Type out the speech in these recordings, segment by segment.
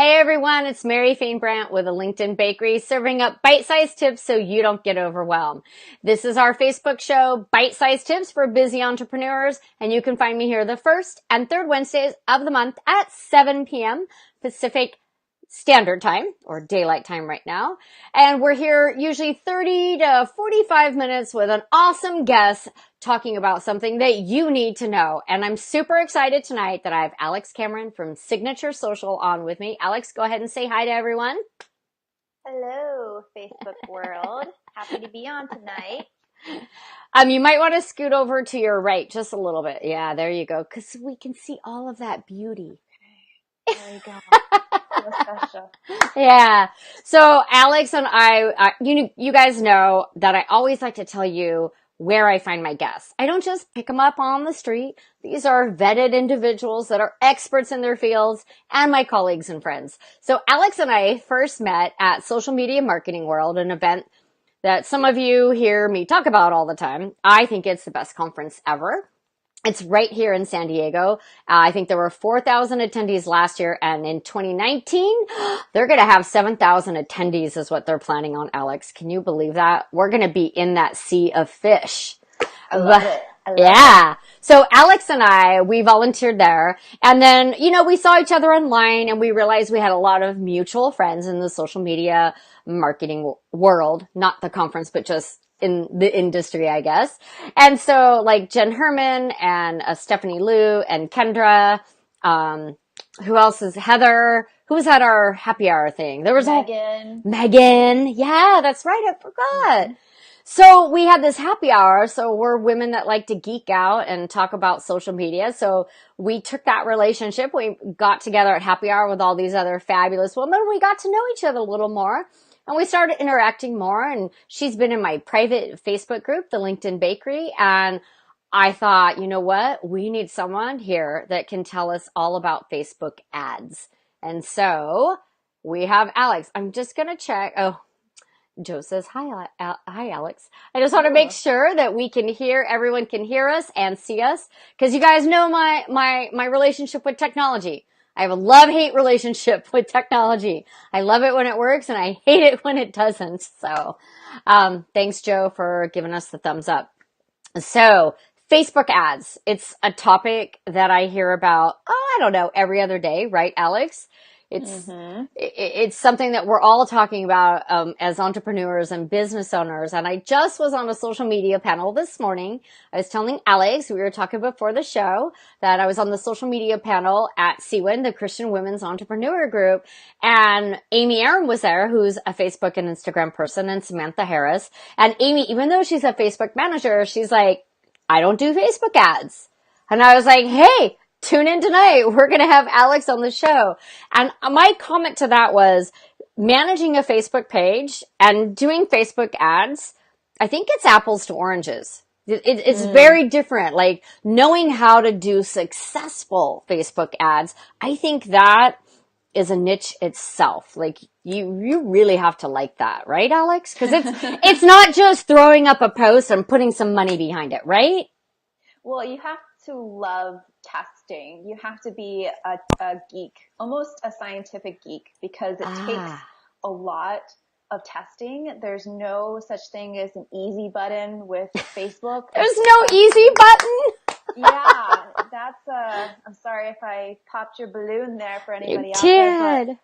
Hey everyone, it's Mary Fain Brandt with a LinkedIn Bakery serving up bite-sized tips so you don't get overwhelmed. This is our Facebook show, Bite-Sized Tips for Busy Entrepreneurs, and you can find me here the first and third Wednesdays of the month at 7 p.m. Pacific Standard Time, or Daylight Time right now. And we're here usually 30 to 45 minutes with an awesome guest talking about something that you need to know. And I'm super excited tonight that I have Alex Cameron from Signature Social on with me. Alex, go ahead and say hi to everyone. Hello, Facebook world. Happy to be on tonight. You might want to scoot over to your right just a little bit. Yeah, there you go. Because we can see all of that beauty. There you go. So special. Yeah. So Alex and you guys know that I always like to tell you where I find my guests. I don't just pick them up on the street. These are vetted individuals that are experts in their fields and my colleagues and friends. So Alex and I first met at Social Media Marketing World, an event that some of you hear me talk about all the time. I think it's the best conference ever. It's right here in San Diego. I think there were 4,000 attendees last year, and in 2019, they're going to have 7,000 attendees is what they're planning on, Alex. Can you believe that? We're going to be in that sea of fish. I love it. Yeah. So Alex and we volunteered there. And then, we saw each other online and we realized we had a lot of mutual friends in the social media marketing world, not the conference, but just in the industry, I guess. And so like Jen Herman and Stephanie Liu and Kendra, who else is Heather? Who was at our happy hour thing? There was Megan. Yeah, that's right. I forgot. Mm-hmm. So we had this happy hour. So we're women that like to geek out and talk about social media. So we took that relationship. We got together at happy hour with all these other fabulous women. We got to know each other a little more and we started interacting more. And she's been in my private Facebook group, the LinkedIn Bakery. And I thought, you know what? We need someone here that can tell us all about Facebook ads. And so we have Alex. I'm just going to check. Oh, Joe says, hi, Alex. I just want to make sure that we can hear, everyone can hear us and see us. Cause you guys know my relationship with technology. I have a love-hate relationship with technology. I love it when it works and I hate it when it doesn't. So, thanks Joe for giving us the thumbs up. So, Facebook ads. It's a topic that I hear about, I don't know, every other day, right, Alex? It's something that we're all talking about as entrepreneurs and business owners. And I just was on a social media panel this morning. I was telling Alex, we were talking before the show, that I was on the social media panel at CWIN, the Christian Women's Entrepreneur Group. And Amy Aaron was there, who's a Facebook and Instagram person, and Samantha Harris. And Amy, even though she's a Facebook manager, she's like, I don't do Facebook ads. And I was like, hey, tune in tonight. We're going to have Alex on the show. And my comment to that was managing a Facebook page and doing Facebook ads. I think it's apples to oranges. It's very different. Like knowing how to do successful Facebook ads. I think that is a niche itself. Like you really have to like that, right, Alex? Because it's not just throwing up a post and putting some money behind it, right? Well, you have to love testing. You have to be a geek, almost a scientific geek, because it takes a lot of testing. There's no such thing as an easy button with Facebook. There's no easy button. Yeah, I'm sorry if I popped your balloon there for anybody out there, but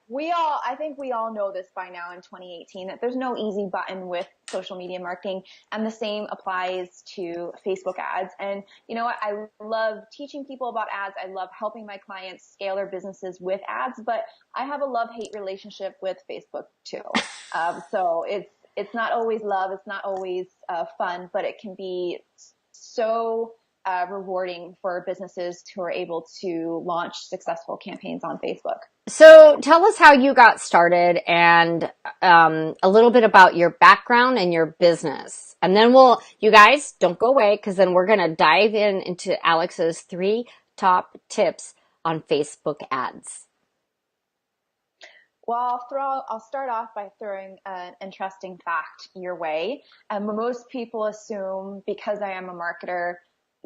I think we all know this by now in 2018, that there's no easy button with social media marketing, and the same applies to Facebook ads. And you know what? I love teaching people about ads. I love helping my clients scale their businesses with ads, but I have a love-hate relationship with Facebook too. So it's not always love. It's not always fun, but it can be so rewarding for businesses who are able to launch successful campaigns on Facebook. So tell us how you got started and a little bit about your background and your business. And then you guys don't go away, because then we're going to dive into Alex's 3 top tips on Facebook ads. Well, I'll start off by throwing an interesting fact your way. Most people assume, because I am a marketer,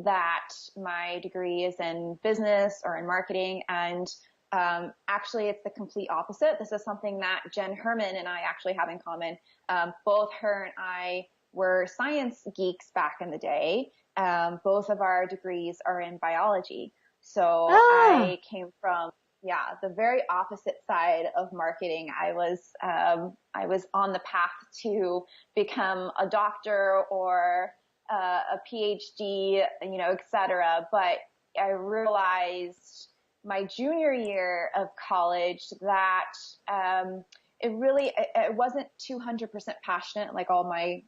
that my degree is in business or in marketing, and Actually, it's the complete opposite. This is something that Jen Herman and I actually have in common. Both her and I were science geeks back in the day. Both of our degrees are in biology. So Ah. I came from, the very opposite side of marketing. I was on the path to become a doctor or a PhD, et cetera. But I realized my junior year of college that it wasn't 200% passionate like all my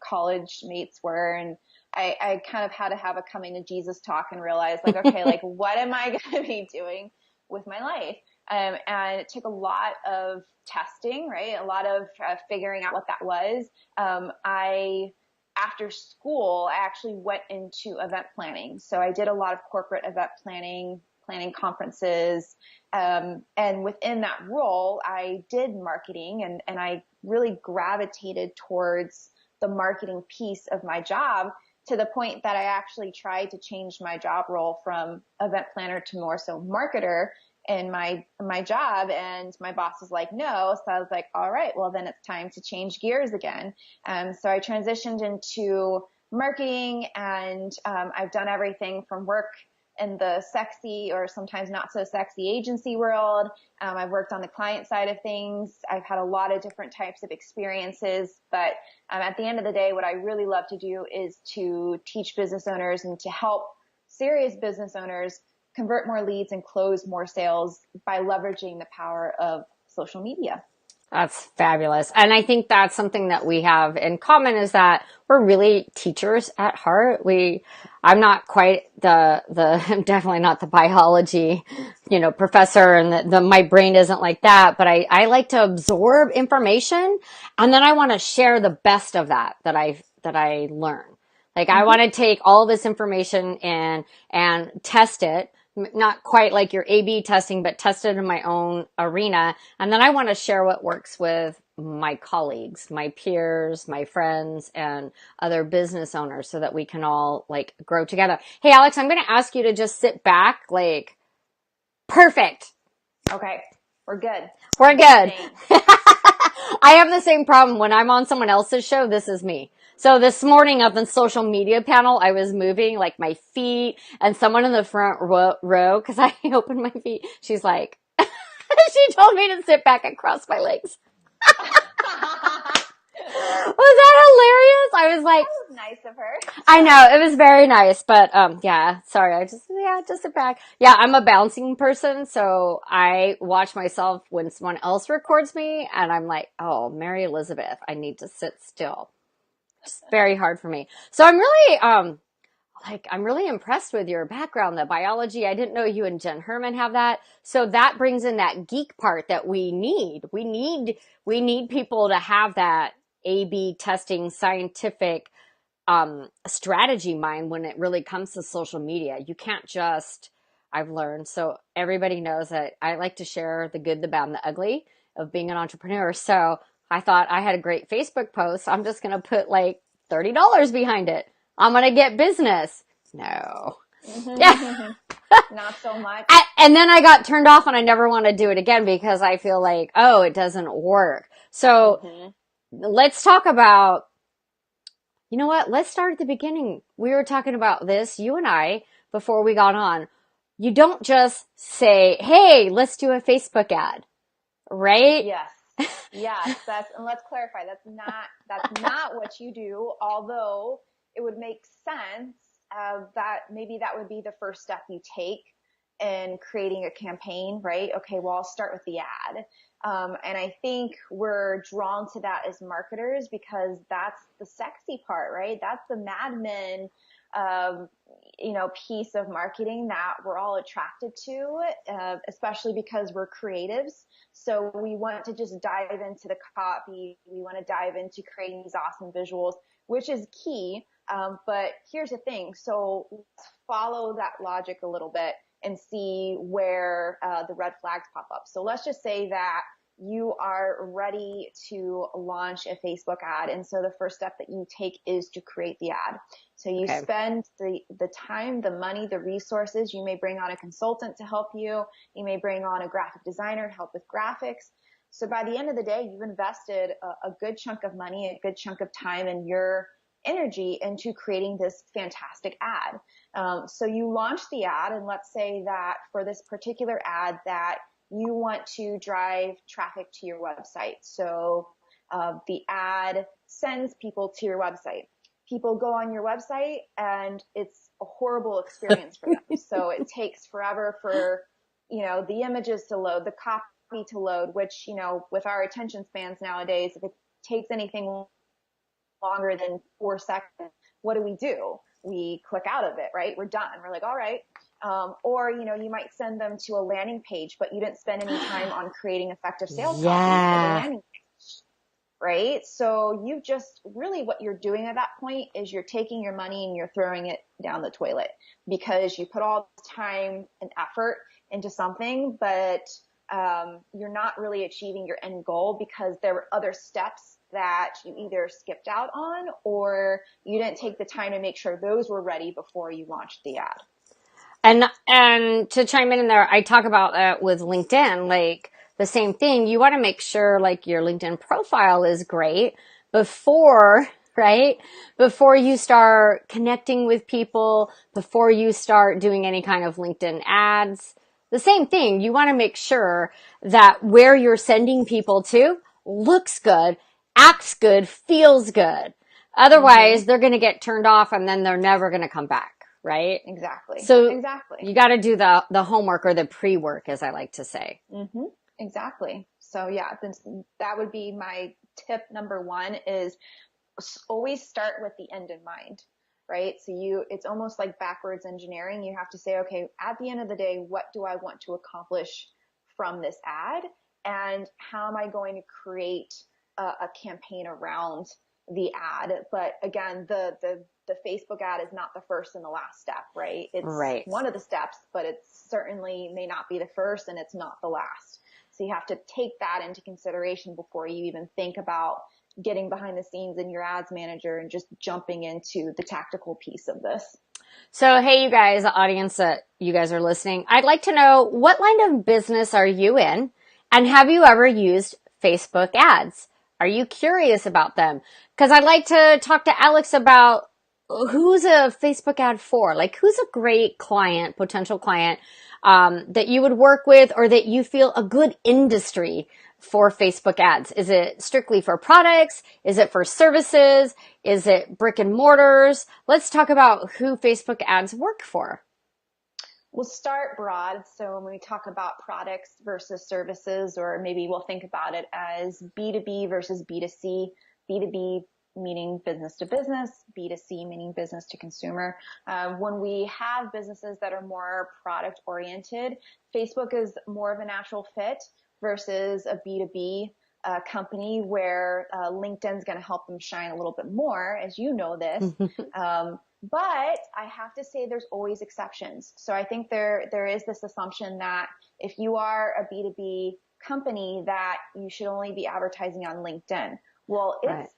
college mates were. And I kind of had to have a coming to Jesus talk and realize like, okay, like what am I going to be doing with my life? And it took a lot of testing, right? A lot of figuring out what that was. After school, I actually went into event planning. So I did a lot of corporate event planning conferences. And within that role, I did marketing and I really gravitated towards the marketing piece of my job to the point that I actually tried to change my job role from event planner to more so marketer in my job. And my boss was like, no. So I was like, all right, well then it's time to change gears again. So I transitioned into marketing and, I've done everything from work in the sexy or sometimes not so sexy agency world. I've worked on the client side of things. I've had a lot of different types of experiences, but at the end of the day, what I really love to do is to teach business owners and to help serious business owners convert more leads and close more sales by leveraging the power of social media. That's fabulous. And I think that's something that we have in common is that we're really teachers at heart. I'm not quite I'm definitely not the biology, professor and my brain isn't like that, but I like to absorb information and then I want to share the best of that I learn. Like I want to take all this information and test it, not quite like your A/B testing, but test it in my own arena. And then I want to share what works with my colleagues, my peers, my friends, and other business owners so that we can all like grow together. Hey, Alex, I'm going to ask you to just sit back, like, perfect. Okay. We're good. We're good. I have the same problem when I'm on someone else's show. This is me. So this morning on the social media panel, I was moving like my feet and someone in the front row, cause I opened my feet. She's like, she told me to sit back and cross my legs. Was that hilarious? I was like, that was nice of her. I know, it was very nice, but yeah, sorry, just sit back. Yeah, I'm a bouncing person, so I watch myself when someone else records me, and I'm like, oh, Mary Elizabeth, I need to sit still. It's very hard for me. So I'm really impressed with your background, the biology. I didn't know you and Jen Herman have that. So that brings in that geek part that we need. We need people to have that A/B testing scientific strategy mind when it really comes to social media. You can't just, I've learned. So everybody knows that I like to share the good, the bad, and the ugly of being an entrepreneur. So I thought I had a great Facebook post. I'm just going to put like $30 behind it. I'm going to get business. No. Yeah. Not so much. And then I got turned off and I never want to do it again because I feel like, oh, it doesn't work. So let's talk about, you know what? Let's start at the beginning. We were talking about this, you and I, before we got on. You don't just say, hey, let's do a Facebook ad, right? Yes. Yes. And let's clarify. That's not what you do. Although it would make sense that maybe that would be the first step you take in creating a campaign, right? Okay, well, I'll start with the ad. And I think we're drawn to that as marketers because that's the sexy part, right? That's the Mad Men, piece of marketing that we're all attracted to, especially because we're creatives. So we want to just dive into the copy. We want to dive into creating these awesome visuals, which is key. But here's the thing. So let's follow that logic a little bit and see where the red flags pop up. So let's just say that you are ready to launch a Facebook ad. And so the first step that you take is to create the ad. So you Okay. spend the time, the money, the resources. You may bring on a consultant to help you. You may bring on a graphic designer to help with graphics. So by the end of the day, you've invested a good chunk of money, a good chunk of time, and your energy into creating this fantastic ad. So you launch the ad, and let's say that for this particular ad that you want to drive traffic to your website. So the ad sends people to your website. People go on your website and it's a horrible experience for them. So it takes forever for, the images to load, the copy to load, which, with our attention spans nowadays, if it takes anything longer than 4 seconds, what do? We click out of it, right? We're done. We're like, all right. Or, you might send them to a landing page, but you didn't spend any time on creating effective sales copy for the landing page, right? So you just really what you're doing at that point is you're taking your money and you're throwing it down the toilet because you put all this time and effort into something, but you're not really achieving your end goal because there were other steps that you either skipped out on or you didn't take the time to make sure those were ready before you launched the ad. And to chime in there, I talk about that with LinkedIn, like the same thing. You want to make sure like your LinkedIn profile is great before, right? Before you start connecting with people, before you start doing any kind of LinkedIn ads. The same thing. You want to make sure that where you're sending people to looks good, acts good, feels good. Otherwise, they're going to get turned off and then they're never going to come back, right? Exactly. So exactly. you got to do the homework or the pre-work, as I like to say. Exactly. So yeah, that would be my tip number one is always start with the end in mind, right? So it's almost like backwards engineering. You have to say, okay, at the end of the day, what do I want to accomplish from this ad? And how am I going to create a campaign around the ad? But again, the Facebook ad is not the first and the last step, right? It's Right. one of the steps, but it certainly may not be the first and it's not the last. So you have to take that into consideration before you even think about getting behind the scenes in your ads manager and just jumping into the tactical piece of this. So, hey, you guys, the audience that you guys are listening, I'd like to know what line of business are you in? And have you ever used Facebook ads? Are you curious about them? Because I'd like to talk to Alex about who's a Facebook ad for? Like, who's a great client, potential client, that you would work with or that you feel a good industry for Facebook ads? Is it strictly for products? Is it for services? Is it brick and mortars? Let's talk about who Facebook ads work for. We'll start broad. So when we talk about products versus services, or maybe we'll think about it as B2B versus B2C, B2B meaning business to business, B2C meaning business to consumer. When we have businesses that are more product oriented, Facebook is more of a natural fit versus a B2B company where LinkedIn's going to help them shine a little bit more, as you know this. But I have to say there's always exceptions. So I think there is this assumption that if you are a B2B company that you should only be advertising on LinkedIn. Well, it's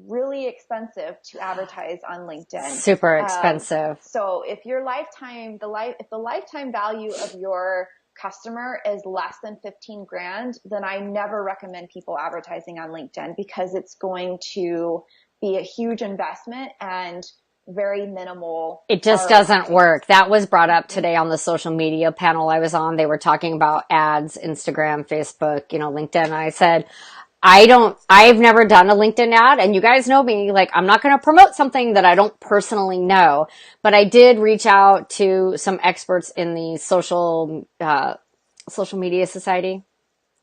really expensive to advertise on LinkedIn. Super expensive. So if your if the lifetime value of your customer is less than 15 grand, then I never recommend people advertising on LinkedIn because it's going to be a huge investment and very minimal. It just doesn't work. That was brought up today on the social media panel I was on. They were talking about ads, Instagram, Facebook, LinkedIn. And I said, I've never done a LinkedIn ad, and you guys know me, like, I'm not going to promote something that I don't personally know, but I did reach out to some experts in the social media society,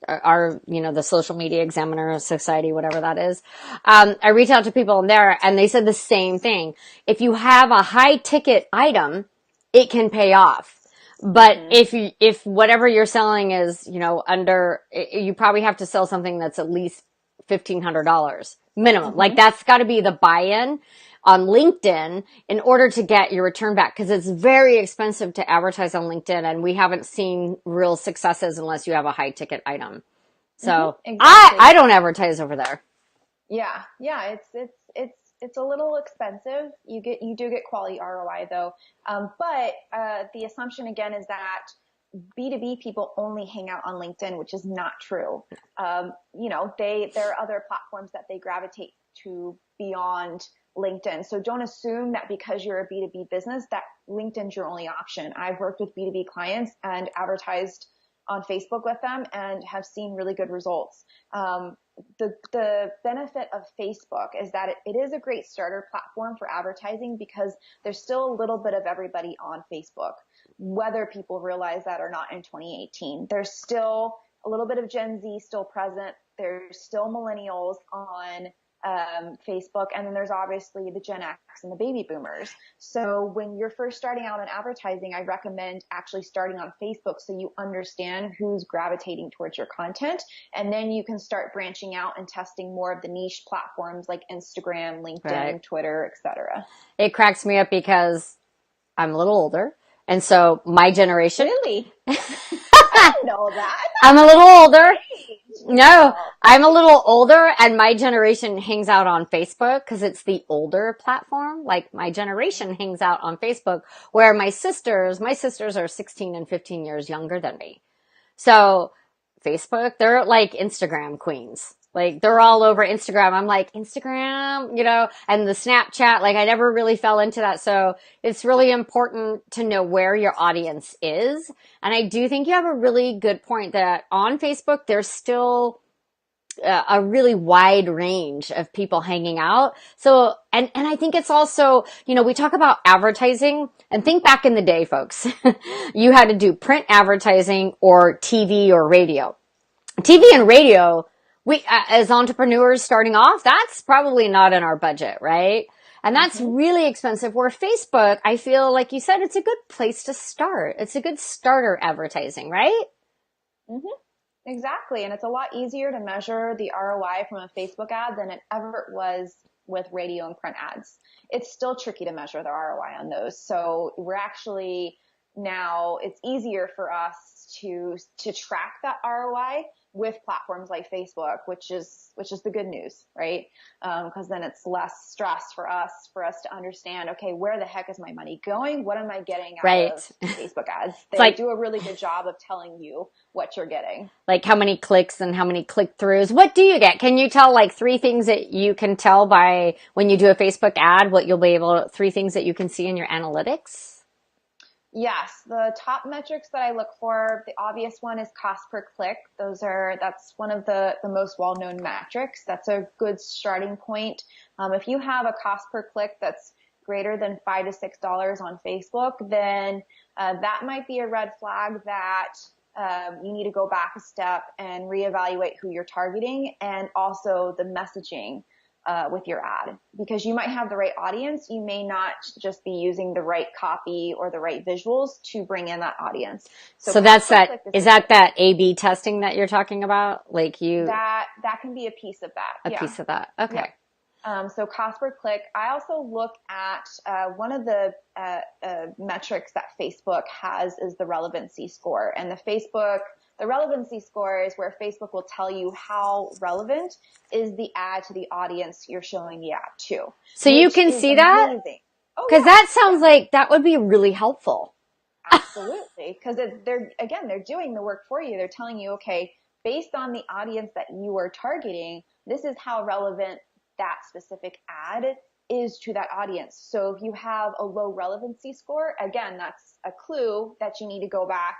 the social media examiner society, whatever that is. I reached out to people in there and they said the same thing. If you have a high ticket item, it can pay off. But if whatever you're selling is, you probably have to sell something that's at least $1,500 minimum. Like that's got to be the buy-in on LinkedIn in order to get your return back, because it's very expensive to advertise on LinkedIn and we haven't seen real successes unless you have a high ticket item. So Exactly. I don't advertise over there. Yeah, yeah, it's a little expensive. You do get quality ROI though. But the assumption again is that B2B people only hang out on LinkedIn, which is not true. There are other platforms that they gravitate to beyond LinkedIn. So don't assume that because you're a B2B business that LinkedIn's your only option. I've worked with B2B clients and advertised on Facebook with them and have seen really good results. The benefit of Facebook is that it is a great starter platform for advertising because there's still a little bit of everybody on Facebook, whether people realize that or not in 2018. There's still a little bit of Gen Z still present. There's still millennials on Facebook, and then there's obviously the Gen X and the baby boomers. So when you're first starting out in advertising, I recommend actually starting on Facebook so you understand who's gravitating towards your content, and then you can start branching out and testing more of the niche platforms like Instagram, LinkedIn, right, Twitter, etc. It cracks me up because I'm a little older, and so my generation. Really? I didn't know that. I'm a little older. No, I'm a little older, and my generation hangs out on Facebook because it's the older platform. Like my generation hangs out on Facebook, where my sisters are 16 and 15 years younger than me. So Facebook, they're like Instagram queens. Like they're all over Instagram. I'm like, Instagram, and the Snapchat, like I never really fell into that. So it's really important to know where your audience is. And I do think you have a really good point that on Facebook, there's still a really wide range of people hanging out. So, and I think it's also, we talk about advertising and think back in the day, folks, you had to do print advertising or TV or radio. TV and radio, we, as entrepreneurs starting off, that's probably not in our budget, right? And that's really expensive. Where Facebook, I feel like you said, it's a good place to start. It's a good starter advertising, right? Exactly. And it's a lot easier to measure the ROI from a Facebook ad than it ever was with radio and print ads. It's still tricky to measure the ROI on those. So we're actually now, it's easier for us to track that ROI with platforms like Facebook, which is the good news, right? Because then it's less stress for us to understand, okay, where the heck is my money going? What am I getting out of Facebook ads? They do a really good job of telling you what you're getting. Like how many clicks and how many click-throughs. What do you get? Can you tell like 3 things that you can tell by when you do a Facebook ad, what you'll be able to, 3 things that you can see in your analytics? Yes, the top metrics that I look for, the obvious one is cost per click. That's one of the most well-known metrics. That's a good starting point. If you have a cost per click that's greater than $5 to $6 on Facebook, then that might be a red flag that you need to go back a step and reevaluate who you're targeting and also the messaging with your ad, because you might have the right audience. You may not just be using the right copy or the right visuals to bring in that audience. So that's that. Is that A/B testing that you're talking about? Like that can be a piece of that. A piece of that. Okay. Yep. So cost per click. I also look at one of the metrics that Facebook has is the relevancy score, and the relevancy score is where Facebook will tell you how relevant is the ad to the audience you're showing the ad to. So you can see that? Because that sounds like that would be really helpful. Absolutely. Because they're doing the work for you. They're telling you, okay, based on the audience that you are targeting, this is how relevant that specific ad is to that audience. So if you have a low relevancy score, again, that's a clue that you need to go back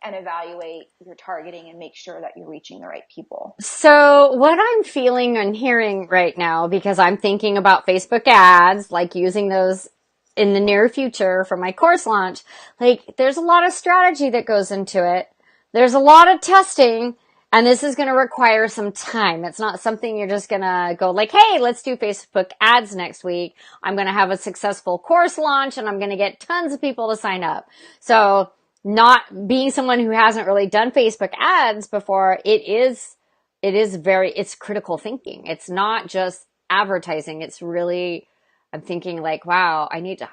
and evaluate your targeting and make sure that you're reaching the right people. So what I'm feeling and hearing right now, because I'm thinking about Facebook ads, like using those in the near future for my course launch, like there's a lot of strategy that goes into it. There's a lot of testing, and this is going to require some time. It's not something you're just going to go like, hey, let's do Facebook ads next week. I'm going to have a successful course launch and I'm going to get tons of people to sign up. So not being someone who hasn't really done Facebook ads before, it's critical thinking. It's not just advertising. It's really, I'm thinking like, wow, I need to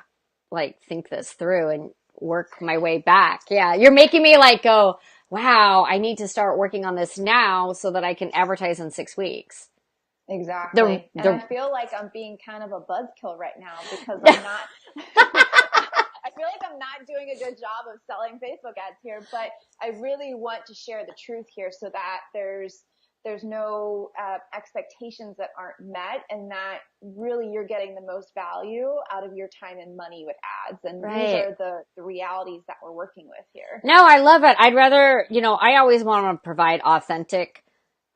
like think this through and work my way back. Yeah. You're making me like go, wow, I need to start working on this now so that I can advertise in 6 weeks. Exactly. And I feel like I'm being kind of a buzzkill right now because I'm not, I feel like I'm not doing a good job of selling Facebook ads here, but I really want to share the truth here so that there's no expectations that aren't met, and that really you're getting the most value out of your time and money with ads. And these are the realities that we're working with here. No, I love it. I'd rather, I always want to provide authentic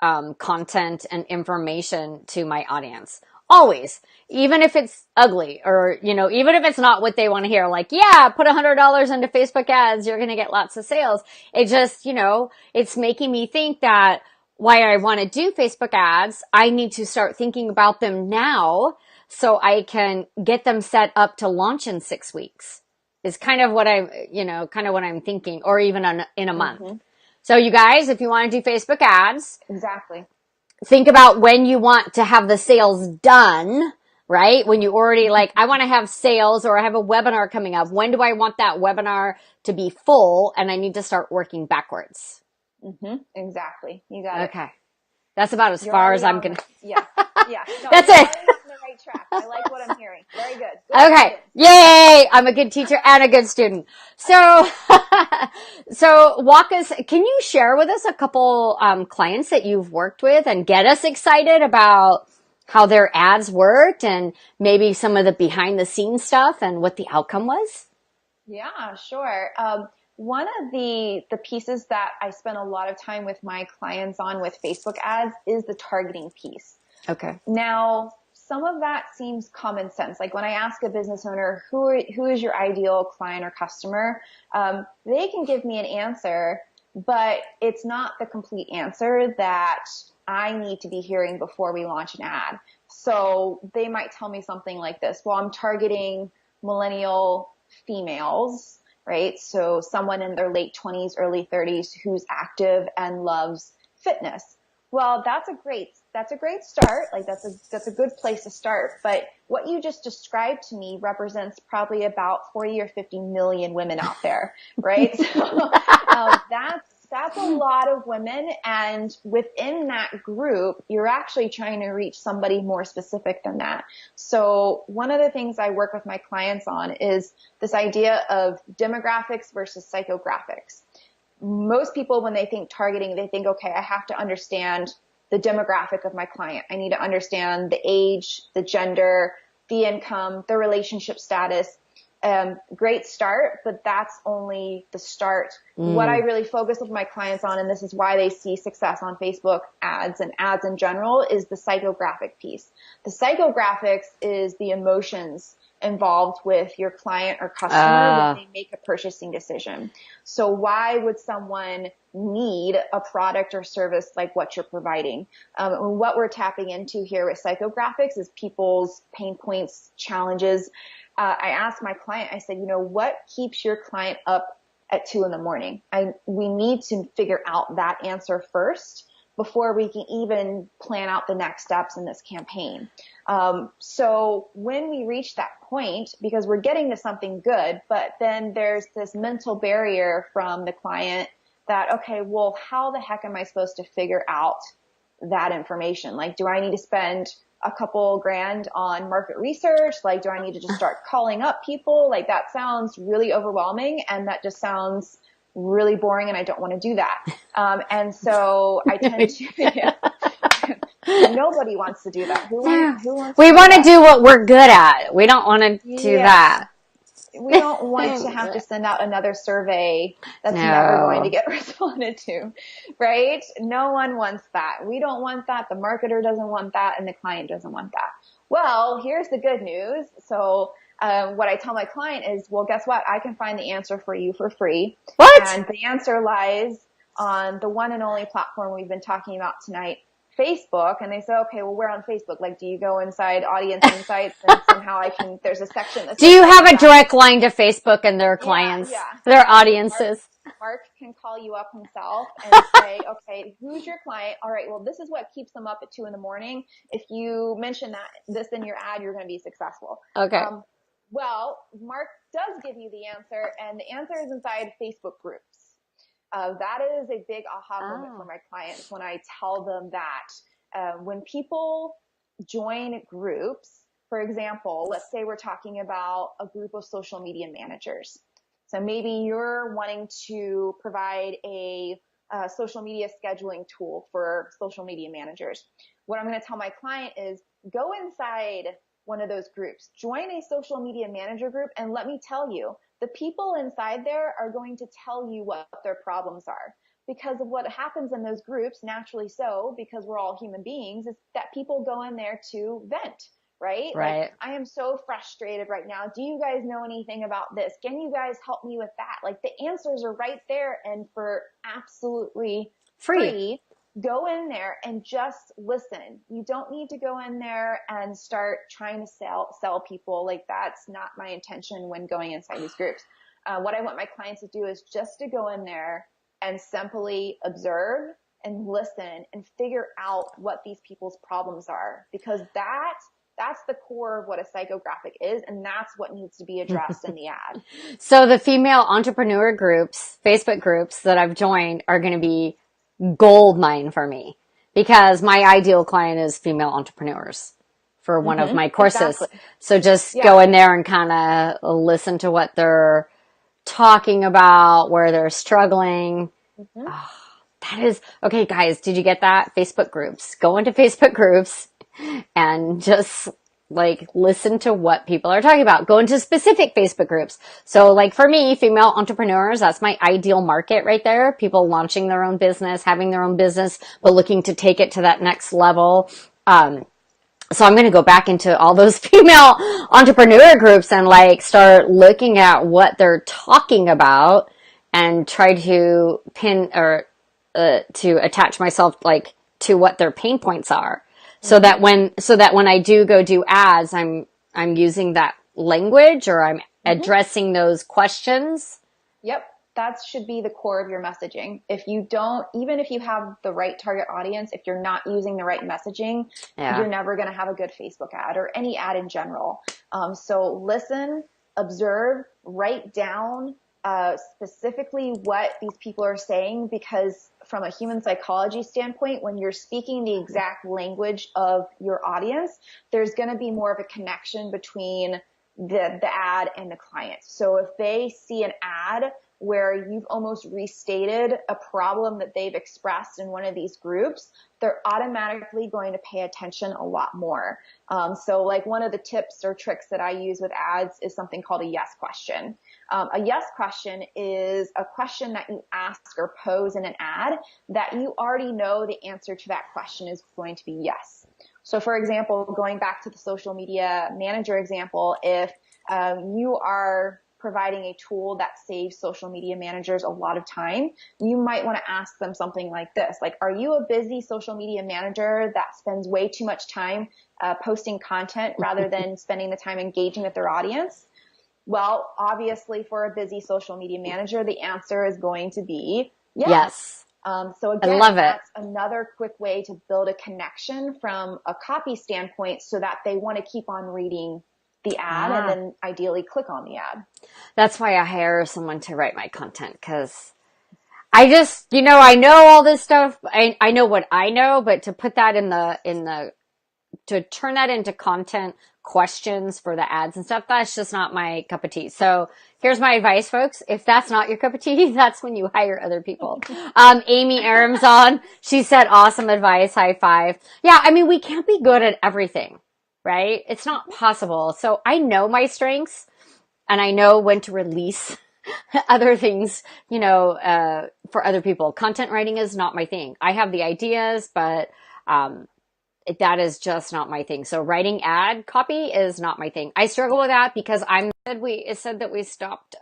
content and information to my audience. Always. Even if it's ugly or, even if it's not what they want to hear. Like, yeah, put $100 into Facebook ads, you're going to get lots of sales. It just, it's making me think that why I want to do Facebook ads, I need to start thinking about them now so I can get them set up to launch in 6 weeks is kind of what I'm thinking, or even in a month. Mm-hmm. So you guys, if you want to do Facebook ads, exactly, think about when you want to have the sales done, right? When you already I want to have sales or I have a webinar coming up. When do I want that webinar to be full? And I need to start working backwards. Mm-hmm. Exactly. You got it. Okay. That's about as far as I'm going to. Yeah. Yeah. No, that's it. On the right track. I like what I'm hearing. Very good. Okay. Yay. I'm a good teacher and a good student. So, walk us, can you share with us a couple, clients that you've worked with and get us excited about how their ads worked and maybe some of the behind the scenes stuff and what the outcome was? Yeah, sure. One of the pieces that I spend a lot of time with my clients on with Facebook ads is the targeting piece. Okay. Now, some of that seems common sense. Like when I ask a business owner, who is your ideal client or customer, they can give me an answer, but it's not the complete answer that I need to be hearing before we launch an ad. So they might tell me something like this. Well, I'm targeting millennial females, right? So someone in their late 20s, early 30s who's active and loves fitness. Well, that's a great start. Like that's a good place to start. But what you just described to me represents probably about 40 or 50 million women out there, right? So that's a lot of women. And within that group, you're actually trying to reach somebody more specific than that. So one of the things I work with my clients on is this idea of demographics versus psychographics. Most people, when they think targeting, they think, okay, I have to understand the demographic of my client. I need to understand the age, the gender, the income, the relationship status. Great start, but that's only the start. What I really focus with my clients on, and this is why they see success on Facebook ads and ads in general, is the psychographic piece. The psychographics is the emotions involved with your client or customer when they make a purchasing decision. So why would someone need a product or service like what you're providing? And what we're tapping into here with psychographics is people's pain points, challenges. I asked my client, I said, what keeps your client up at 2 a.m? We need to figure out that answer first before we can even plan out the next steps in this campaign. So when we reach that point, because we're getting to something good, but then there's this mental barrier from the client that, okay, well, how the heck am I supposed to figure out that information? Like, do I need to spend a couple grand on market research? Like, do I need to just start calling up people? Like, that sounds really overwhelming, and that just sounds really boring, and I don't want to do that. And so I tend to, nobody wants to do that. Who wants we want to do what we're good at. We don't want to do that. We don't want to have to send out another survey that's never going to get responded to, right? No one wants that. We don't want that. The marketer doesn't want that, and the client doesn't want that. Well, here's the good news. So what I tell my client is, well, guess what? I can find the answer for you for free. What? And the answer lies on the one and only platform we've been talking about tonight, Facebook. And they say, okay, well, we're on Facebook. Like, do you go inside audience insights and somehow there's a section that says, do you have a direct line to Facebook and their clients, their audiences? Mark can call you up himself and say, okay, who's your client? All right, well, this is what keeps them up at 2 a.m. If you mention this in your ad, you're going to be successful. Okay. Well, Mark does give you the answer, and the answer is inside Facebook groups. That is a big aha moment for my clients when I tell them that when people join groups, for example, let's say we're talking about a group of social media managers. So maybe you're wanting to provide a social media scheduling tool for social media managers. What I'm going to tell my client is go inside one of those groups, join a social media manager group, and let me tell you, the people inside there are going to tell you what their problems are. Because of what happens in those groups, naturally so, because we're all human beings, is that people go in there to vent, right? Like, I am so frustrated right now. Do you guys know anything about this? Can you guys help me with that? Like, the answers are right there, and for absolutely free, go in there and just listen. You don't need to go in there and start trying to sell people. Like, that's not my intention when going inside these groups. What I want my clients to do is just to go in there and simply observe and listen and figure out what these people's problems are, because that's the core of what a psychographic is, and that's what needs to be addressed in the ad. So the female entrepreneur groups, Facebook groups that I've joined are going to be gold mine for me, because my ideal client is female entrepreneurs for one of my courses. Exactly. So just go in there and kind of listen to what they're talking about, where they're struggling. Oh, that is okay, guys. Did you get that? Facebook groups. Go into Facebook groups and just like listen to what people are talking about. Go into specific Facebook groups. So like for me, female entrepreneurs, that's my ideal market right there. People launching their own business, having their own business, but looking to take it to that next level. So I'm going to go back into all those female entrepreneur groups and like start looking at what they're talking about and try to pin or to attach myself like to what their pain points are. So that when I do go do ads, I'm using that language, or I'm addressing those questions. Yep. That should be the core of your messaging. If you don't, even if you have the right target audience, if you're not using the right messaging, you're never going to have a good Facebook ad or any ad in general. So listen, observe, write down specifically what these people are saying, because from a human psychology standpoint, when you're speaking the exact language of your audience, there's going to be more of a connection between the ad and the client. So if they see an ad where you've almost restated a problem that they've expressed in one of these groups, they're automatically going to pay attention a lot more. So like one of the tips or tricks that I use with ads is something called a yes question. A yes question is a question that you ask or pose in an ad that you already know the answer to that question is going to be yes. So for example, going back to the social media manager example, if you are providing a tool that saves social media managers a lot of time, you might want to ask them something like this. Like, are you a busy social media manager that spends way too much time posting content rather than spending the time engaging with their audience? Well, obviously for a busy social media manager, the answer is going to be yes. So again, that's another quick way to build a connection from a copy standpoint so that they want to keep on reading the ad and then ideally click on the ad. That's why I hire someone to write my content, because I just, I know all this stuff. I know what I know, but to put that to turn that into content questions for the ads and stuff, that's just not my cup of tea. So here's my advice, folks. If that's not your cup of tea, that's when you hire other people. Amy Aram's on. She said, awesome advice. High five. Yeah. I mean, we can't be good at everything, right? It's not possible. So I know my strengths and I know when to release other things, for other people. Content writing is not my thing. I have the ideas, but, that is just not my thing. So writing ad copy is not my thing. I struggle with that because it said that we stopped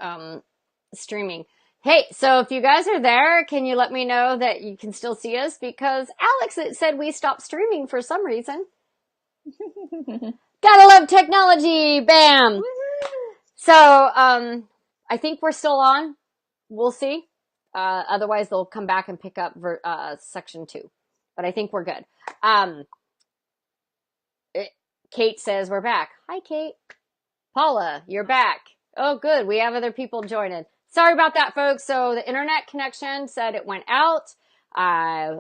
streaming. Hey, so if you guys are there, can you let me know that you can still see us? Because Alex, it said we stopped streaming for some reason. Gotta love technology. Bam. So I think we're still on. We'll see. Otherwise, they'll come back and pick up section 2. But I think we're good. Kate says we're back. Hi, Kate. Paula, you're back. Oh, good. We have other people joining. Sorry about that, folks. So the internet connection said it went out. I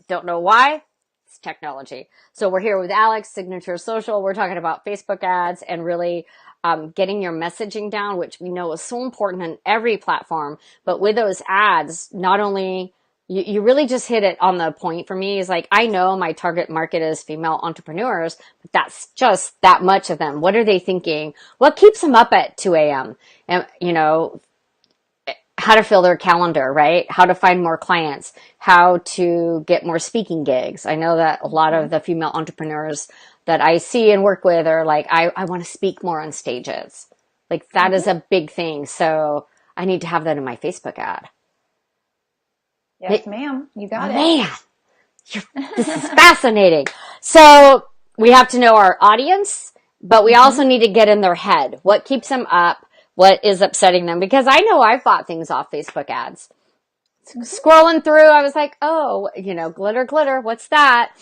don't know why. It's technology. So we're here with Alex, Signature Social. We're talking about Facebook ads and really getting your messaging down, which we know is so important in every platform. But with those ads, not only you really just hit it on the point for me is like, I know my target market is female entrepreneurs, but that's just that much of them. What are they thinking? What keeps them up at 2 a.m.? And, how to fill their calendar, right? How to find more clients, how to get more speaking gigs. I know that a lot of the female entrepreneurs that I see and work with are like, I want to speak more on stages. Like that is a big thing. So I need to have that in my Facebook ad. Yes, ma'am. You got it. Man, this is fascinating. So we have to know our audience, but we also need to get in their head. What keeps them up? What is upsetting them? Because I know I've bought things off Facebook ads. Scrolling through, I was like, oh, glitter, glitter. What's that?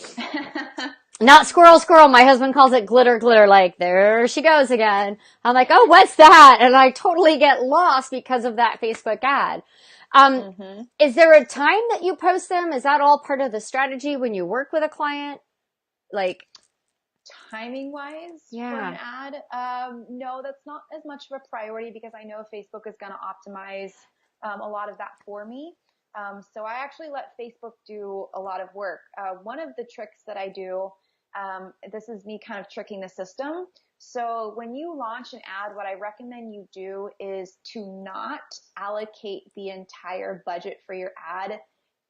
Not squirrel, squirrel. My husband calls it glitter, glitter. Like, there she goes again. I'm like, oh, what's that? And I totally get lost because of that Facebook ad. Is there a time that you post them? Is that all part of the strategy when you work with a client? Like timing wise for an ad? No, that's not as much of a priority because I know Facebook is going to optimize a lot of that for me. So I actually let Facebook do a lot of work. One of the tricks that I do, this is me kind of tricking the system. So when you launch an ad, what I recommend you do is to not allocate the entire budget for your ad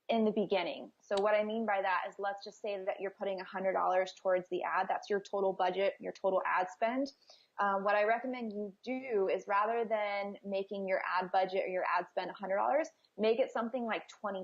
in the beginning. So what I mean by that is, let's just say that you're putting $100 towards the ad. That's your total budget, your total ad spend. What I recommend you do is, rather than making your ad budget or your ad spend $100, make it something like $20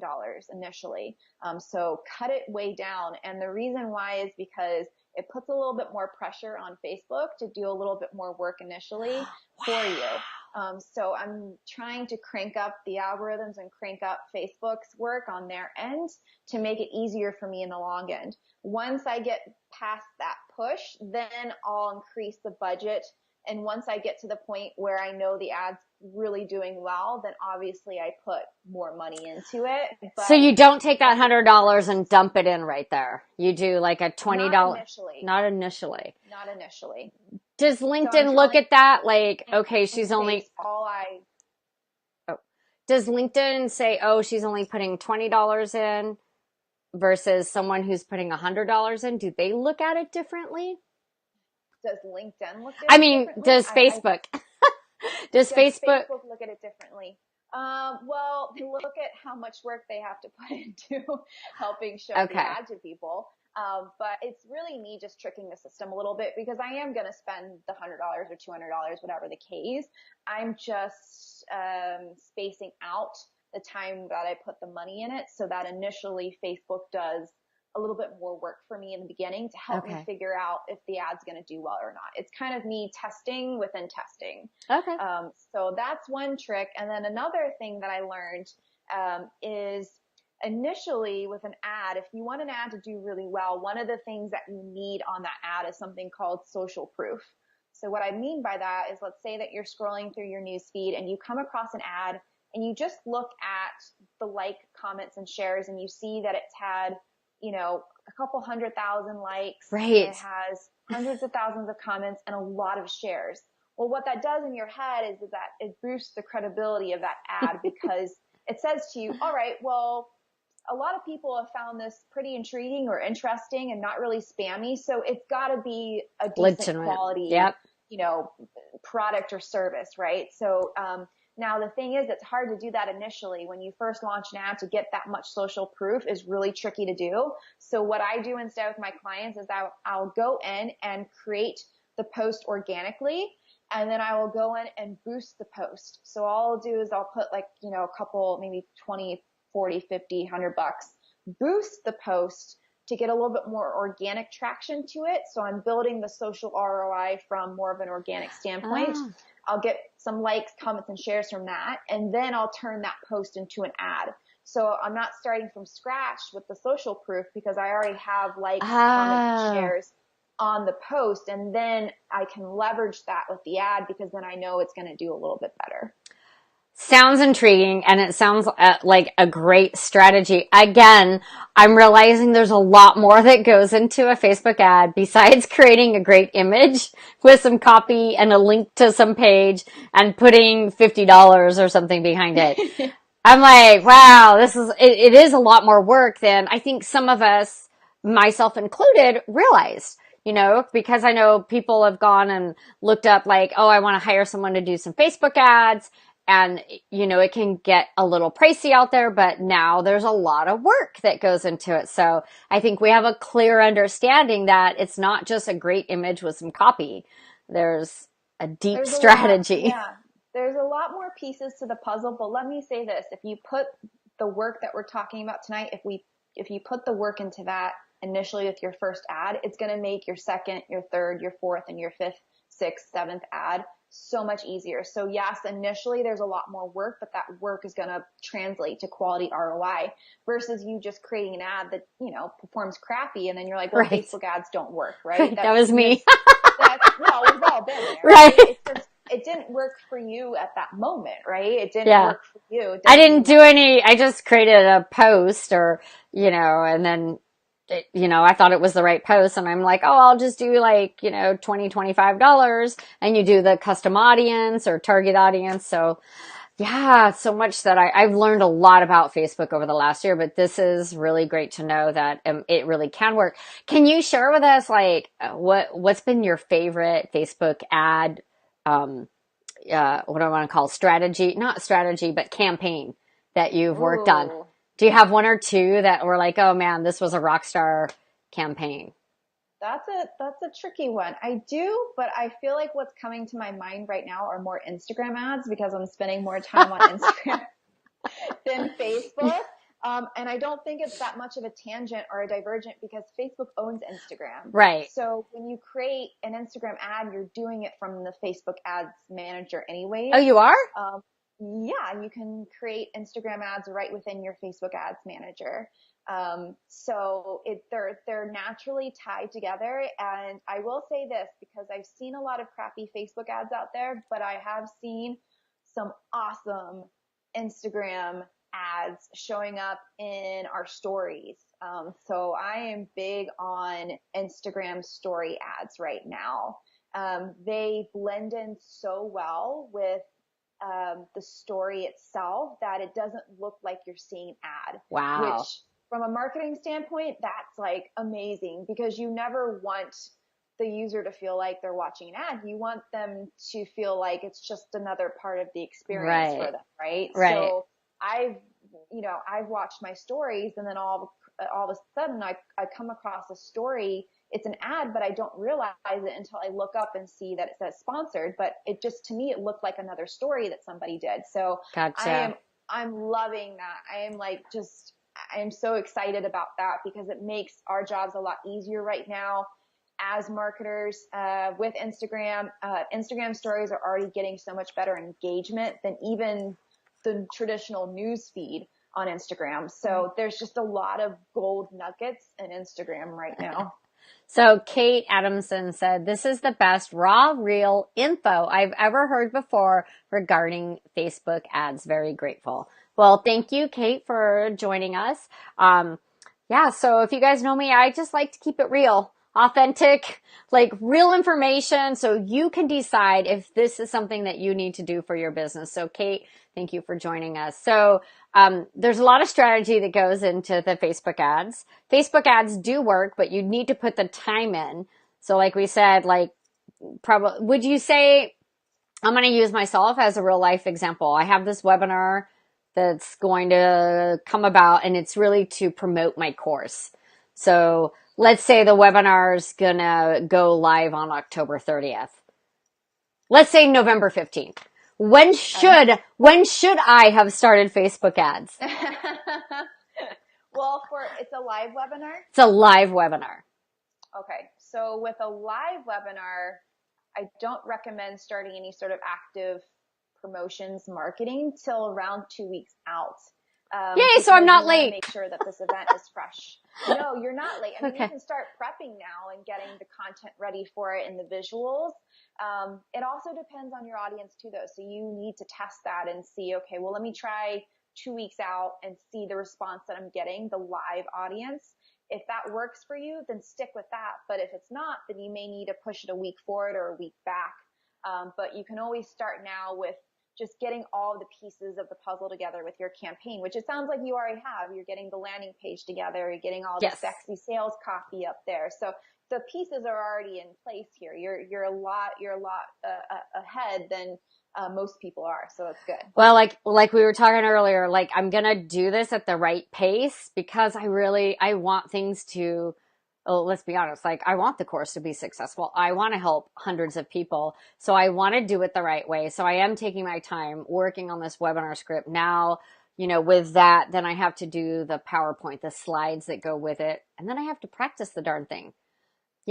initially. So cut it way down. And the reason why is because it puts a little bit more pressure on Facebook to do a little bit more work initially for you. So I'm trying to crank up the algorithms and crank up Facebook's work on their end to make it easier for me in the long end. Once I get past that push, then I'll increase the budget. And once I get to the point where I know the ad's really doing well, then obviously I put more money into it. But so you don't take that $100 and dump it in right there. You do like a $20. Not initially. Not initially. Not initially. Does LinkedIn look at that? Like, okay, she's only. Does LinkedIn say, oh, she's only putting $20 in versus someone who's putting $100 in? Do they look at it differently? Does LinkedIn look at it differently? Does Facebook? Does Facebook look at it differently? Well, they look at how much work they have to put into helping show the ad to people. But it's really me just tricking the system a little bit, because I am going to spend the $100 or $200, whatever the case. I'm just spacing out the time that I put the money in it, so that initially Facebook does a little bit more work for me in the beginning to help me figure out if the ad's going to do well or not. It's kind of me testing within testing. Okay. So that's one trick. And then another thing that I learned is, initially with an ad, if you want an ad to do really well, one of the things that you need on that ad is something called social proof. So what I mean by that is, let's say that you're scrolling through your news feed and you come across an ad and you just look at the like, comments, and shares, and you see that it's had, a couple 100,000 likes. Right. It has hundreds of thousands of comments and a lot of shares. Well, what that does in your head is that it boosts the credibility of that ad because it says to you, all right, well, a lot of people have found this pretty intriguing or interesting and not really spammy. So it's got to be a decent quality, product or service, right? So, now the thing is, it's hard to do that initially. When you first launch an ad, to get that much social proof is really tricky to do. So what I do instead with my clients is I'll go in and create the post organically, and then I will go in and boost the post. So all I'll do is I'll put a couple, maybe 20, 40, 50, $100, boost the post to get a little bit more organic traction to it. So I'm building the social ROI from more of an organic standpoint. I'll get some likes, comments, and shares from that. And then I'll turn that post into an ad. So I'm not starting from scratch with the social proof, because I already have likes, comments, and shares on the post. And then I can leverage that with the ad, because then I know it's going to do a little bit better. Sounds intriguing, and it sounds like a great strategy. Again, I'm realizing there's a lot more that goes into a Facebook ad besides creating a great image with some copy and a link to some page and putting $50 or something behind it. I'm like, wow, it is a lot more work than I think some of us, myself included, realized. Because I know people have gone and looked up like, oh, I want to hire someone to do some Facebook ads. And, it can get a little pricey out there, but now there's a lot of work that goes into it. So I think we have a clear understanding that it's not just a great image with some copy. There's a deep There's a lot, strategy. yeah. There's a lot more pieces to the puzzle, but let me say this. If you put the work that we're talking about tonight, if you put the work into that initially with your first ad, it's going to make your second, your third, your fourth, and your fifth, sixth, seventh ad so much easier. So yes, initially there's a lot more work, but that work is going to translate to quality ROI versus you just creating an ad that, performs crappy. And then you're like, well, Right. Facebook ads don't work, right? Right. That was me. Well, we've all been there, Right. right? It didn't work for you at that moment, right? It didn't work for you. I didn't do I just created a post and then, I thought it was the right post and I'm like, oh, I'll just do like, $20, $25 and you do the custom audience or target audience. So yeah, so much that I've learned a lot about Facebook over the last year, but this is really great to know that it really can work. Can you share with us like what's been your favorite Facebook ad, what do I want to call strategy, not strategy, but campaign that you've worked on? Ooh. Do you have one or two that were like, oh man, this was a rock star campaign? That's a tricky one. I do, but I feel like what's coming to my mind right now are more Instagram ads because I'm spending more time on Instagram than Facebook. And I don't think it's that much of a tangent or a divergent because Facebook owns Instagram. Right. So when you create an Instagram ad, you're doing it from the Facebook ads manager anyways. Oh, you are? Yeah, you can create Instagram ads right within your Facebook ads manager. So they're naturally tied together. And I will say this because I've seen a lot of crappy Facebook ads out there, but I have seen some awesome Instagram ads showing up in our stories. So I am big on Instagram story ads right now. They blend in so well with the story itself that it doesn't look like you're seeing ad. Wow. Which from a marketing standpoint, that's like amazing because you never want the user to feel like they're watching an ad. You want them to feel like it's just another part of the experience for them, right? So I've watched my stories and then all of a sudden I come across a story. It's an ad, but I don't realize it until I look up and see that it says sponsored. But it just, to me, it looked like another story that somebody did. So gotcha. I'm loving that. I am so excited about that because it makes our jobs a lot easier right now as marketers with Instagram. Instagram stories are already getting so much better engagement than even the traditional news feed on Instagram. So there's just a lot of gold nuggets in Instagram right now. So Kate Adamson said, this is the best raw, real info I've ever heard before regarding Facebook ads. Very grateful. Well, thank you, Kate, for joining us. So if you guys know me, I just like to keep it real, authentic, like real information so you can decide if this is something that you need to do for your business. So Kate, thank you for joining us. So there's a lot of strategy that goes into the Facebook ads. Facebook ads do work, but you need to put the time in. So like we said, probably, would you say, I'm going to use myself as a real life example. I have this webinar that's going to come about and it's really to promote my course. So let's say the webinar is going to go live on October 30th. Let's say November 15th. When should I have started Facebook ads? Well, it's a live webinar? It's a live webinar. Okay. So with a live webinar, I don't recommend starting any sort of active promotions marketing till around 2 weeks out. Yay, so I'm not late. You want to make sure that this event is fresh. No, you're not late. I mean, Okay. you can start prepping now and getting the content ready for it and the visuals. It also depends on your audience too, though. So you need to test that and see, okay, well, let me try 2 weeks out and see the response that I'm getting, the live audience. If that works for you, then stick with that. But if it's not, then you may need to push it a week forward or a week back. But you can always start now with just getting all the pieces of the puzzle together with your campaign, which it sounds like you already have. You're getting the landing page together. You're getting all the sexy sales copy up there. So the pieces are already in place here. You're a lot ahead than most people are. So that's good. Well, like we were talking earlier, like I'm going to do this at the right pace because I want things to, oh, let's be honest, like I want the course to be successful. I want to help hundreds of people. So I want to do it the right way. So I am taking my time working on this webinar script now. With that, then I have to do the PowerPoint, the slides that go with it. And then I have to practice the darn thing.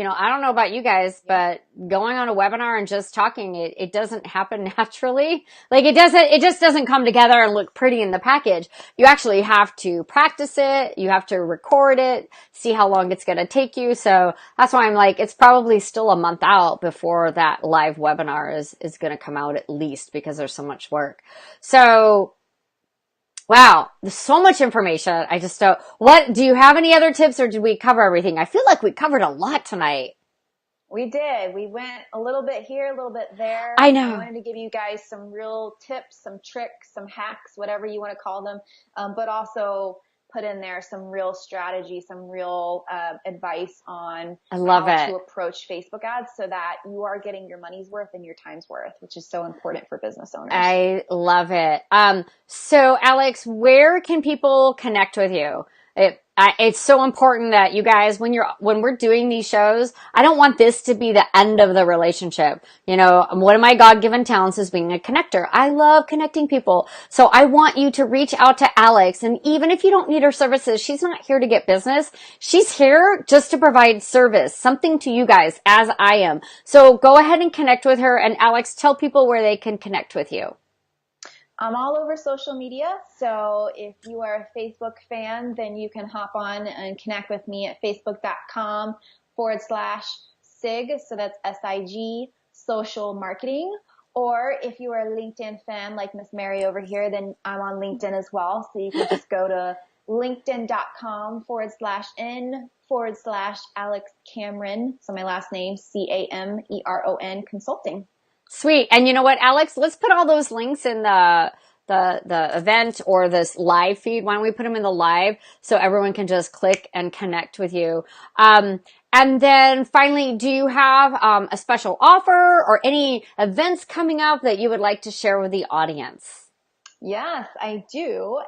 I don't know about you guys, but going on a webinar and just talking, it doesn't happen naturally. Like it just doesn't come together and look pretty in the package. You actually have to practice it. You have to record it, see how long it's going to take you. So that's why I'm like, it's probably still a month out before that live webinar is going to come out at least because there's so much work. So wow, there's so much information. I just don't. Do you have any other tips or did we cover everything? I feel like we covered a lot tonight. We did. We went a little bit here, a little bit there. I know. I wanted to give you guys some real tips, some tricks, some hacks, whatever you want to call them, but also put in there some real strategy, some real advice on how to approach Facebook ads so that you are getting your money's worth and your time's worth, which is so important for business owners. I love it. So Alex, where can people connect with you? It's so important that you guys, when we're doing these shows, I don't want this to be the end of the relationship. One of my God-given talents is being a connector. I love connecting people. So I want you to reach out to Alex. And even if you don't need her services, she's not here to get business. She's here just to provide service, something to you guys as I am. So go ahead and connect with her. And Alex, tell people where they can connect with you. I'm all over social media, so if you are a Facebook fan, then you can hop on and connect with me at facebook.com/SIG, so that's SIG, social marketing. Or if you are a LinkedIn fan like Miss Mary over here, then I'm on LinkedIn as well, so you can just go to linkedin.com/n/Alex Cameron, so my last name, CAMERON Consulting. Sweet. And you know what, Alex? Let's put all those links in the event or this live feed. Why don't we put them in the live so everyone can just click and connect with you? And then finally, do you have a special offer or any events coming up that you would like to share with the audience? Yes, I do.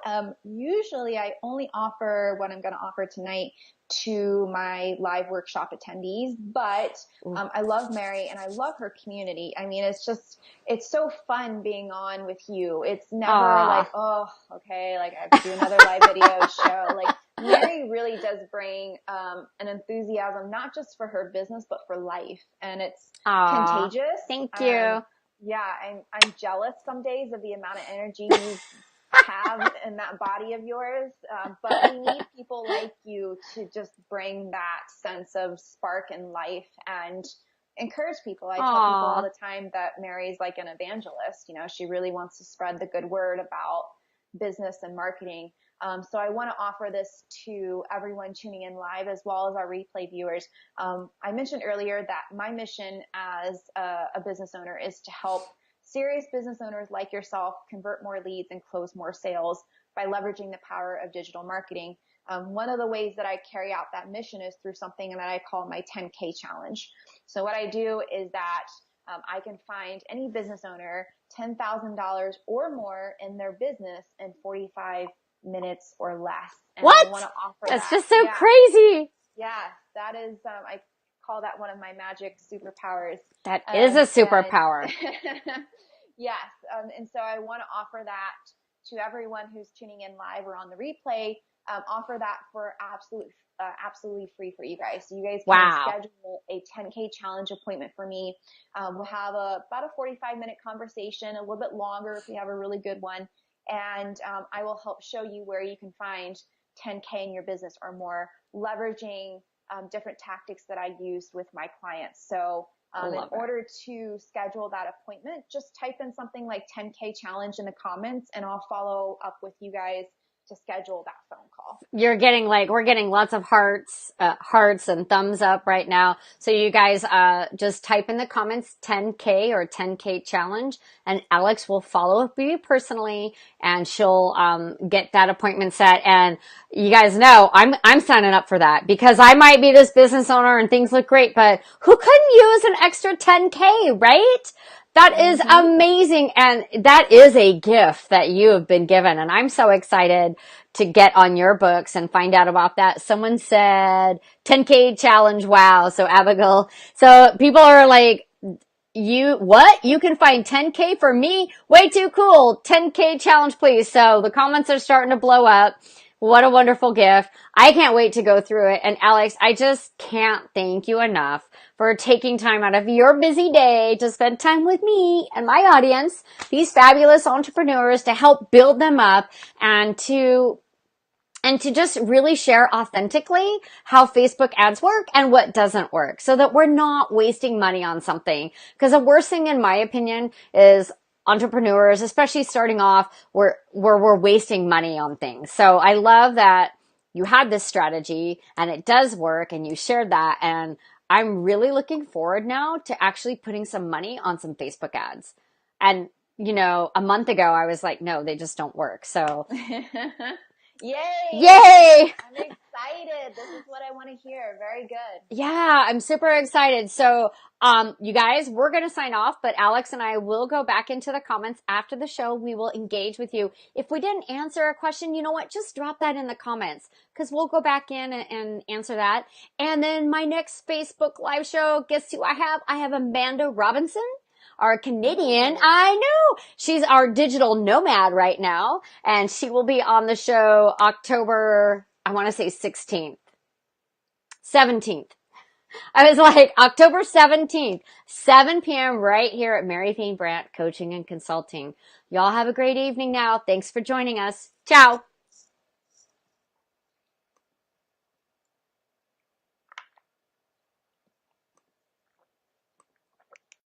Usually I only offer what I'm going to offer tonight to my live workshop attendees, but I love Mary and I love her community. I mean, it's so fun being on with you. It's never like, oh, okay, like I have to do another live video show. Like Mary really does bring an enthusiasm, not just for her business, but for life. And it's contagious. Thank you. Yeah, I'm jealous some days of the amount of energy you have in that body of yours. But we need people like you to just bring that sense of spark and life and encourage people. I tell people all the time that Mary's like an evangelist. She really wants to spread the good word about business and marketing. So I want to offer this to everyone tuning in live as well as our replay viewers. I mentioned earlier that my mission as a business owner is to help serious business owners like yourself convert more leads and close more sales by leveraging the power of digital marketing. One of the ways that I carry out that mission is through something that I call my 10K challenge. So what I do is that I can find any business owner $10,000 or more in their business in 45 minutes or less. And what? I want to offer That's that. just so crazy. Yeah, that is, I call that one of my magic superpowers. That is a superpower. Yes. And so I want to offer that to everyone who's tuning in live or on the replay, offer that for absolutely free for you guys. So you guys can schedule a 10K challenge appointment for me. We'll have about a 45-minute conversation, a little bit longer if we have a really good one. and I will help show you where you can find 10K in your business or more, leveraging different tactics that I used with my clients. So in order to schedule that appointment, just type in something like 10K challenge in the comments, and I'll follow up with you guys to schedule that phone call. You're getting we're getting lots of hearts and thumbs up right now. So you guys, just type in the comments 10K or 10K challenge, and Alex will follow up with you personally, and she'll, get that appointment set. And you guys know I'm signing up for that, because I might be this business owner and things look great, but who couldn't use an extra 10K, right? That is amazing. And that is a gift that you have been given. And I'm so excited to get on your books and find out about that. Someone said 10K challenge. Wow. So Abigail, so people are like, what? You can find 10K for me? Way too cool. 10K challenge, please. So the comments are starting to blow up. What a wonderful gift. I can't wait to go through it. And Alex, I just can't thank you enough for taking time out of your busy day to spend time with me and my audience, these fabulous entrepreneurs, to help build them up, and to just really share authentically how Facebook ads work and what doesn't work, so that we're not wasting money on something. Because the worst thing, in my opinion, is entrepreneurs, especially starting off, where we're wasting money on things. So I love that you had this strategy and it does work, and you shared that. And I'm really looking forward now to actually putting some money on some Facebook ads. And, a month ago I was like, no, they just don't work. So Yay! I'm excited. This is what I want to hear. Very good. Yeah, I'm super excited. So, you guys, we're going to sign off, but Alex and I will go back into the comments after the show. We will engage with you. If we didn't answer a question, you know what? Just drop that in the comments, because we'll go back in and answer that. And then my next Facebook live show, guess who I have? I have Amanda Robinson, our Canadian. I know. She's our digital nomad right now, and she will be on the show October, I want to say 16th. 17th. I was like, October 17th, 7 p.m. right here at Mary Fain Brandt Coaching and Consulting. Y'all have a great evening now. Thanks for joining us. Ciao.